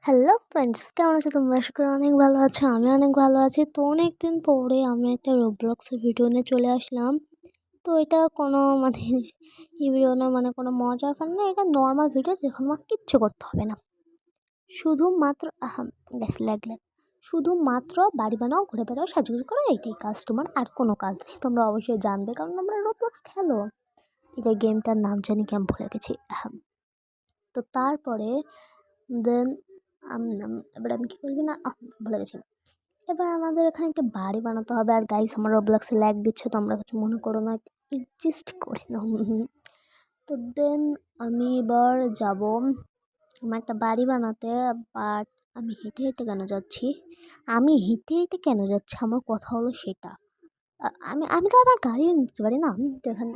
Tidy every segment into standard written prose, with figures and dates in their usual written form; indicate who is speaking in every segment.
Speaker 1: Hello friends, কেমন আছো তোমরা? আশা করি অনেক ভালো আছো। আমি অনেক ভালো আছি। তো অনেক দিন পরে আমি একটা রোবলক্সের ভিডিও নিয়ে চলে আসলাম। তো এটা কোনো এই ভিডিও না, কোনো মজার ফান না, এটা নর্মাল ভিডিও যেখানে আমার কিচ্ছু করতে হবে না। শুধুমাত্র গ্যাস লাগলে শুধুমাত্র বাড়ি বানাও, ঘুরে বেড়াও, সাজুগুজু করো, এইটাই কাজ তোমার, আর কোনো কাজ নেই। তোমরা অবশ্যই জানবে, কারণ আমরা রোবলক্স খেলো। এটা গেমটার নাম জানি কি আমি ভুলে গেছি। তো তারপরে দেন এবার আমি কী করবি না, ভুলে গেছি। এবার আমাদের এখানে একটা বাড়ি বানাতে হবে। আর গাইস, আমার রবলক্সে ল্যাগ দিচ্ছে, তো আমরা কিছু মনে করো না, অ্যাডজাস্ট করে নাও। তো দেন আমি এবার যাব আমার একটা বাড়ি বানাতে। বাট আমি হেঁটে হেঁটে কেন যাচ্ছি? আমার কথা হলো সেটা। আমি আমি তো আবার গাড়ি নিতে পারি না। তো এখানে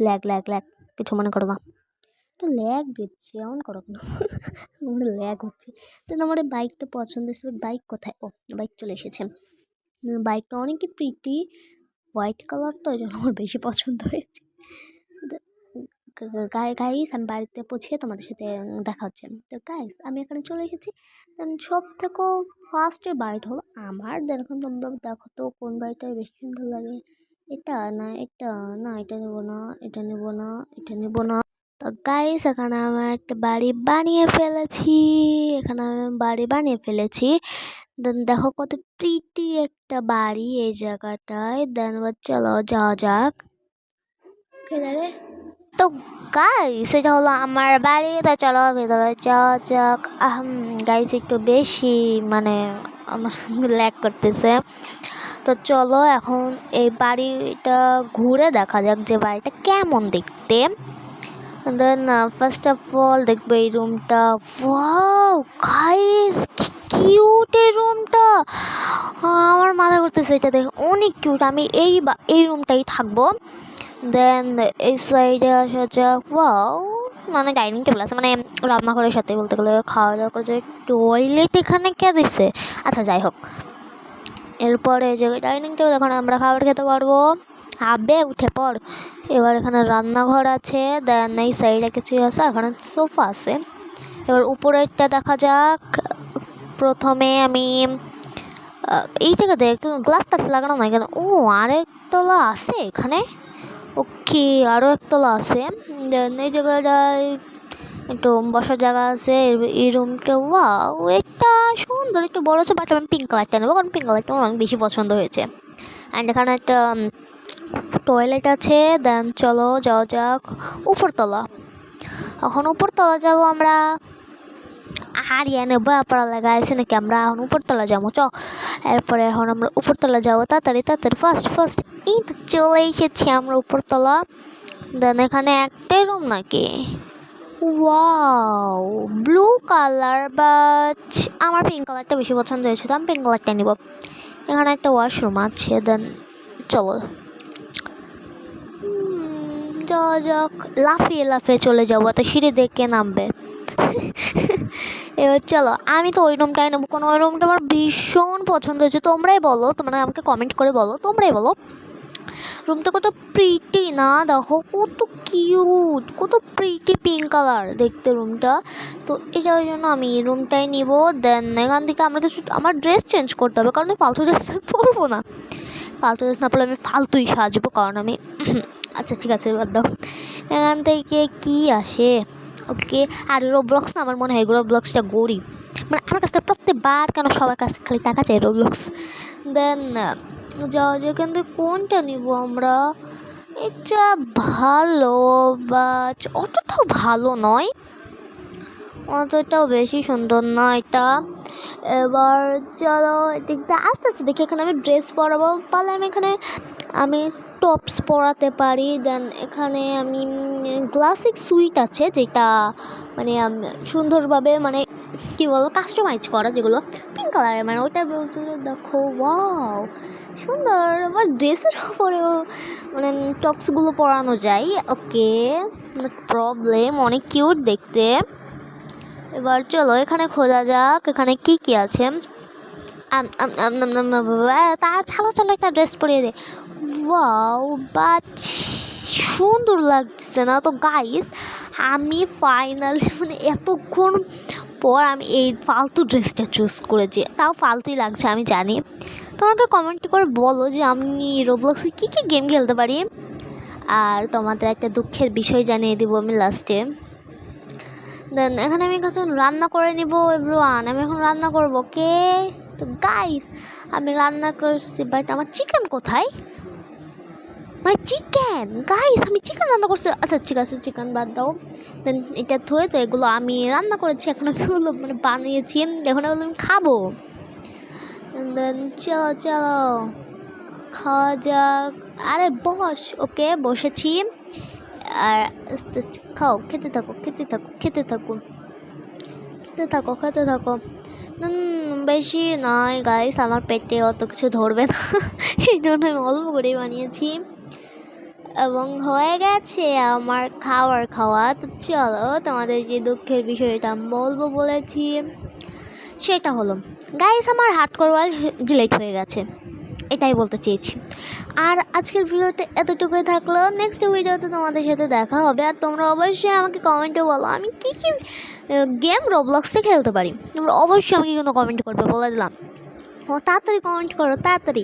Speaker 1: ল্যাগ ল্যাগ ল্যাগ, কিছু মনে করো না। তো ল্যাগ দিচ্ছে, এমন করো না। ল্যাগ হচ্ছে। তো আমার এই বাইকটা পছন্দ হয়েছে। বাইক কোথায়? ও, বাইক চলে এসেছে। বাইকটা অনেকই প্রিটি, হোয়াইট কালার, তো ওই জন্য আমার বেশি পছন্দ হয়েছে। গাইস, আমি বাড়িতে পৌঁছে তোমাদের সাথে দেখা হচ্ছে। তো গাইস, আমি এখানে চলে এসেছি। সব থেকে ফার্স্টের বাড়িটা হলো আমার। দেখুন, তোমরা দেখো তো কোন বাড়িটা বেশি সুন্দর লাগে। এটা না, এটা না, এটা নেবো না, এটা নেবো না, এটা নেবো না। তো গাইস, এখানে আমি একটা বাড়ি বানিয়ে ফেলেছি। দেন দেখো কত প্রিটি একটা বাড়ি এই জায়গাটায়। দেন এবার চলো যাওয়া যাক। তো গাইস, এটা হলো আমার বাড়ি। তো চলো ভেতরে যাওয়া যাক। গাইস, একটু বেশি আমার সঙ্গে ল্যাগ করতেছে। তো চলো এখন এই বাড়িটা ঘুরে দেখা যাক যে বাড়িটা কেমন দেখতে। দেন ফার্স্ট অফ অল দেখবো এই রুমটা। ওয়াও গাইস, কি কিউট এই রুমটা! আমার মাথা করতেছে এটা দেখে, অনেক কিউট। আমি এই রুমটাই থাকবো। দেন এই সাইডে আসা যাক। ওয়াও, ডাইনিং টেবিল আছে, রান্নাঘরের সাথে বলতে গেলে খাওয়া দাওয়া করে যে টয়লেট এখানে কে দিছে। আচ্ছা, যাই হোক। এরপরে যে ডাইনিং টেবিল, এখন আমরা খাবার খেতে পারবো। উঠে পড়। এবার এখানে রান্নাঘর আছে। দেন এই সাইডে কিছু আছে, এখানে সোফা আছে। এবার উপরেরটা দেখা যাক। প্রথমে আমি এই জায়গাতে গ্লাস টাস লাগানো নাই কেন? ও, আরেক তলা আছে এখানে। ওকে, আরও একতলা আছে। দেন এই জায়গাটায় একটু বসার জায়গা আছে। এই রুমটা, ওয়াও, এটা সুন্দর, একটু বড় আছে। বাট আমি পিঙ্ক কালারটা নেবো, কারণ পিঙ্ক কালারটা আমার অনেক বেশি পছন্দ হয়েছে। অ্যান্ড এখানে একটা টয়লেট আছে। দেন চলো যাওয়া যাক উপরতলা। এখন উপরতলা যাবো আমরা। হারিয়ে নেবো আপনারা লাগাইছে নাকি? আমরা এখন উপরতলা যাবো, এরপরে এখন আমরা উপরতলা যাবো। তাড়াতাড়ি তাড়াতাড়ি, ফার্স্ট এই তো চলে এসেছি আমরা উপরতলা। দেন এখানে একটাই রুম নাকি? ওয়াও, ব্লু কালার, বাট আমার পিঙ্ক কালারটা বেশি পছন্দ হয়েছে, তো আমি পিঙ্ক কালারটা নিব। এখানে একটা ওয়াশরুম আছে। দেন চলো যাওয়া যাক। লাফিয়ে লাফিয়ে চলে যাবো, তো সিঁড়ি দেখে নামবে। এবার চলো, আমি তো ওই রুমটাই নেবো, কোনো ওই রুমটা আমার ভীষণ পছন্দ হয়েছে। তোমরাই বলো, তোমরা আমাকে কমেন্ট করে বলো, তোমরাই বলো রুমটা কত প্রিটি না? দেখো কত কিউট, কত প্রিটি পিঙ্ক কালার দেখতে রুমটা। তো এটার জন্য আমি এই রুমটাই নিব। দেন এখান থেকে আমার ড্রেস চেঞ্জ করতে হবে, কারণ ফালতু ড্রেস আমি পরবো না। ফালতু ড্রেস না পরলে আমি ফালতুই সাজবো, কারণ আমি আচ্ছা ঠিক আছে, বাদ দাও। এখান থেকে কি আসে? ওকে, আর রোবলক্স না, আমার মনে হয় রোবলক্সটা গরিব। আমার কাছে প্রত্যেকবার কেন সবার কাছে খালি টাকা চাই রোবলক্স। দেন যাওয়া যায়, কিন্তু কোনটা নিব আমরা? এটা ভালো, বাট অতটাও ভালো নয়, অতটাও বেশি সুন্দর না এটা। এবার চলো এদিকটা আস্তে আস্তে দেখি। এখানে আমি ড্রেস পরাবো, পারলে আমি টপস পরাতে পারি। দেন এখানে আমি ক্লাসিক সুইট আছে, যেটা সুন্দরভাবে কী বলবো, কাস্টমাইজ করা, যেগুলো পিঙ্ক কালারের, ওইটা দেখো। ওয়াও, সুন্দর। আবার ড্রেসের উপরেও টপসগুলো পরানো যায়। ওকে, প্রবলেম, অনেক কিউট দেখতে। এবার চলো এখানে খোঁজা যাক, এখানে কি কি আছে। চলো একটা ড্রেস পরিয়ে দে। ওয়াও, বাট সুন্দর লাগছে না তো গাইস। আমি ফাইনালি এতক্ষণ পর আমি এই ফালতু ড্রেসটা চুজ করেছি, তাও ফালতুই লাগছে আমি জানি। তোমাকে কমেন্ট করে বলো যে আমি রোবলক্সে কী কী গেম খেলতে পারি। আর তোমাদের একটা দুঃখের বিষয় জানিয়ে দিব আমি লাস্টে। দেন এখানে আমি এখন রান্না করে নিব এভরিওয়ান, আমি এখন রান্না করব। কে তো গাইস আমি রান্না করছি, বাট আমার চিকেন কোথায়? ভাই চিকেন, গাইস আমি চিকেন রান্না করছি। আচ্ছা ঠিক আছে, চিকেন বাদ দাও। দেন এটা ধুয়ে তো এগুলো আমি রান্না করেছি, এখন আমি ওগুলো মানে বানিয়েছি, এখন এগুলো আমি খাবো। দেন চলো চলো খাওয়া যাক। আরে বস, ওকে বসেছি। আর আস্তে আস্তে খাও, খেতে থাকো খেতে থাকো খেতে থাকো খেতে থাকো খেতে থাকো। বেশি নয় গাইস, আমার পেটে অত কিছু ধরবে না, এই জন্য আমি অল্প করেই বানিয়েছি এবং হয়ে গেছে আমার খাওয়া। তো চলো তোমাদের যে দুঃখের বিষয়টা বলবো বলেছি সেটা হলো গাইস, আমার হার্ডকোর ওয়াল ডিলিট হয়ে গেছে, এটাই বলতে চেয়েছি। আর আজকের ভিডিওটা এতটুকুই থাকলো, নেক্সট ভিডিওতে তোমাদের সাথে দেখা হবে। আর তোমরা অবশ্যই আমাকে কমেন্টে বলো আমি কী কী গেম রোবলক্সে খেলতে পারি, তোমরা অবশ্যই আমাকে কোনো কমেন্ট করবে, বলে দিলাম। ও তাড়াতাড়ি কমেন্ট করো তাড়াতাড়ি।